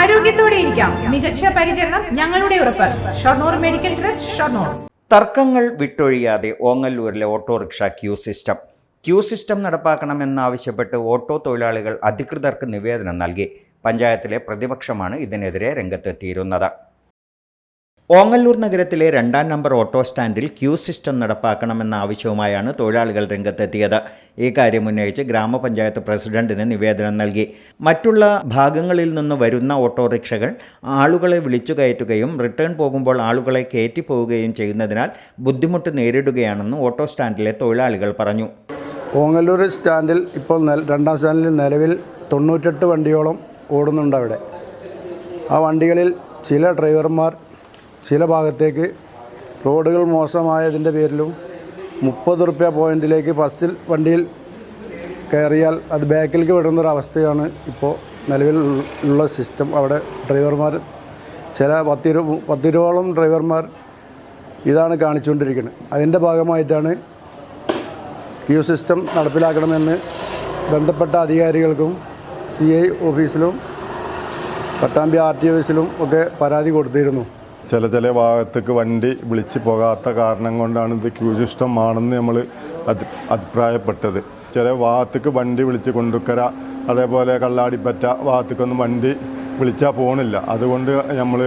ആരോഗ്യത്തോടെ ഇരിക്കാം. മികച്ച പരിചരണം ഞങ്ങളുടെ ഉറപ്പ്. Shoranur medical trust, Shoranur. തർക്കങ്ങൾ വിട്ടൊഴിയാതെ ഓങ്ങല്ലൂരിലെ ഓട്ടോറിക്ഷ ക്യൂ സിസ്റ്റം നടപ്പാക്കണമെന്നാവശ്യപ്പെട്ട് ഓട്ടോ തൊഴിലാളികൾ അധികൃതർക്ക് നിവേദനം നൽകി. പഞ്ചായത്തിലെ പ്രതിപക്ഷമാണ് ഇതിനെതിരെ രംഗത്തെത്തിയിരുന്നത്. ഓങ്ങല്ലൂർ നഗരത്തിലെ 2-ാം നമ്പർ ഓട്ടോ സ്റ്റാൻഡിൽ ക്യൂ സിസ്റ്റം നടപ്പാക്കണമെന്ന ആവശ്യവുമായാണ് തൊഴിലാളികൾ രംഗത്തെത്തിയത്. ഈ കാര്യം ഉന്നയിച്ച് ഗ്രാമപഞ്ചായത്ത് പ്രസിഡന്റിന് നിവേദനം നൽകി. മറ്റുള്ള ഭാഗങ്ങളിൽ നിന്ന് വരുന്ന ഓട്ടോറിക്ഷകൾ ആളുകളെ വിളിച്ചു കയറ്റുകയും റിട്ടേൺ പോകുമ്പോൾ ആളുകളെ കയറ്റിപ്പോവുകയും ചെയ്യുന്നതിനാൽ ബുദ്ധിമുട്ട് നേരിടുകയാണെന്ന് ഓട്ടോ സ്റ്റാൻഡിലെ തൊഴിലാളികൾ പറഞ്ഞു. ഓങ്ങല്ലൂർ സ്റ്റാൻഡിൽ ഇപ്പോൾ 2-ാം സ്റ്റാൻഡിൽ നിലവിൽ 98 വണ്ടിയോളം ഓടുന്നുണ്ട്. അവിടെ ആ വണ്ടികളിൽ ചില ഡ്രൈവർമാർ ചില ഭാഗത്തേക്ക് റോഡുകൾ മോശമായതിൻ്റെ പേരിലും 30 റുപ്യ പോയിന്റിലേക്ക് ബസ്സിൽ വണ്ടിയിൽ കയറിയാൽ അത് ബാക്കിലേക്ക് വിടുന്നൊരവസ്ഥയാണ് ഇപ്പോൾ നിലവിലുള്ള സിസ്റ്റം. അവിടെ ഡ്രൈവർമാർ ചില 10-20ഓളം ഡ്രൈവർമാർ ഇതാണ് കാണിച്ചുകൊണ്ടിരിക്കുന്നത്. അതിൻ്റെ ഭാഗമായിട്ടാണ് ക്യൂ സിസ്റ്റം നടപ്പിലാക്കണമെന്ന് ബന്ധപ്പെട്ട അധികാരികൾക്കും CI ഓഫീസിലും പട്ടാമ്പി RT ഓഫീസിലും ഒക്കെ പരാതി കൊടുത്തിരുന്നു. ചില ഭാഗത്തേക്ക് വണ്ടി വിളിച്ച് പോകാത്ത കാരണം കൊണ്ടാണ് ഇത് ക്യൂ സിസ്റ്റം ആണെന്ന് നമ്മൾ അഭിപ്രായപ്പെട്ടത്. ചില ഭാഗത്തേക്ക് വണ്ടി വിളിച്ച് കൊണ്ടുക്കര, അതേപോലെ കള്ളാടിപ്പറ്റ ഭാഗത്തേക്കൊന്നും വണ്ടി വിളിച്ചാൽ പോകണില്ല. അതുകൊണ്ട് നമ്മൾ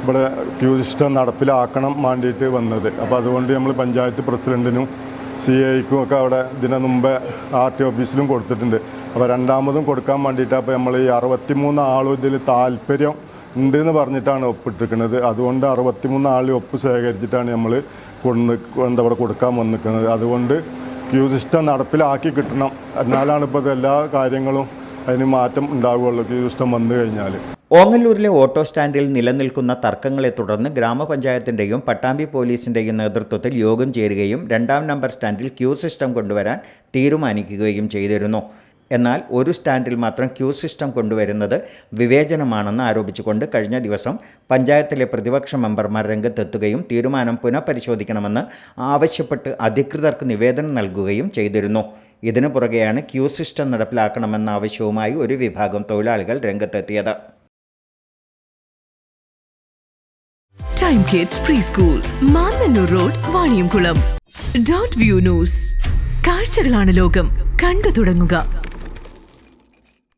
ഇവിടെ ക്യൂ സിസ്റ്റം നടപ്പിലാക്കണം വേണ്ടിയിട്ട് വന്നത്. അപ്പോൾ അതുകൊണ്ട് നമ്മൾ പഞ്ചായത്ത് പ്രസിഡൻറ്റിനും CIക്കും ഒക്കെ അവിടെ ഇതിനു മുമ്പേ RT ഓഫീസിലും കൊടുത്തിട്ടുണ്ട്. അപ്പോൾ രണ്ടാമതും കൊടുക്കാൻ വേണ്ടിയിട്ട് അപ്പോൾ നമ്മൾ ഈ 63 ആളും ഇതിൽ താല്പര്യം ഉണ്ടെന്ന് പറഞ്ഞിട്ടാണ് ഒപ്പിട്ടിരിക്കുന്നത്. അതുകൊണ്ട് 63 ആളുടെ ഒപ്പ് ശേഖരിച്ചിട്ടാണ് നമ്മൾ ഇവിടെ കൊടുക്കാൻ വന്നിരിക്കുന്നത്. അതുകൊണ്ട് ക്യൂ സിസ്റ്റം നടപ്പിലാക്കി കിട്ടണം. എന്നാലാണ് ഇപ്പോൾ എല്ലാ കാര്യങ്ങളും അതിന് മാറ്റം ഉണ്ടാവുകയുള്ളൂ ക്യൂ സിസ്റ്റം വന്നു കഴിഞ്ഞാൽ. ഓങ്ങല്ലൂരിലെ ഓട്ടോ സ്റ്റാൻഡിൽ നിലനിൽക്കുന്ന തർക്കങ്ങളെ തുടർന്ന് ഗ്രാമപഞ്ചായത്തിൻ്റെയും പട്ടാമ്പി പോലീസിൻ്റെയും നേതൃത്വത്തിൽ യോഗം ചേരുകയും 2-ാം നമ്പർ സ്റ്റാൻഡിൽ ക്യൂ സിസ്റ്റം കൊണ്ടുവരാൻ തീരുമാനിക്കുകയും ചെയ്തിരുന്നു. എന്നാൽ ഒരു സ്റ്റാൻഡിൽ മാത്രം ക്യൂ സിസ്റ്റം കൊണ്ടുവരുന്നത് വിവേചനമാണെന്ന് ആരോപിച്ചുകൊണ്ട് കഴിഞ്ഞ ദിവസം പഞ്ചായത്തിലെ പ്രതിപക്ഷ മെമ്പർമാർ രംഗത്തെത്തുകയും തീരുമാനം പുനഃപരിശോധിക്കണമെന്ന് ആവശ്യപ്പെട്ട് അധികൃതർക്ക് നിവേദനം നൽകുകയും ചെയ്തിരുന്നു. ഇതിനു പുറകെയാണ് ക്യൂ സിസ്റ്റം നടപ്പിലാക്കണമെന്ന ആവശ്യവുമായി ഒരു വിഭാഗം തൊഴിലാളികൾ രംഗത്തെത്തിയത്. Time kids pre school, Mannannur road, Vaniyamkulam. .View news. കാഴ്ചകളാണ് ലോകം, കണ്ടു തുടങ്ങുക.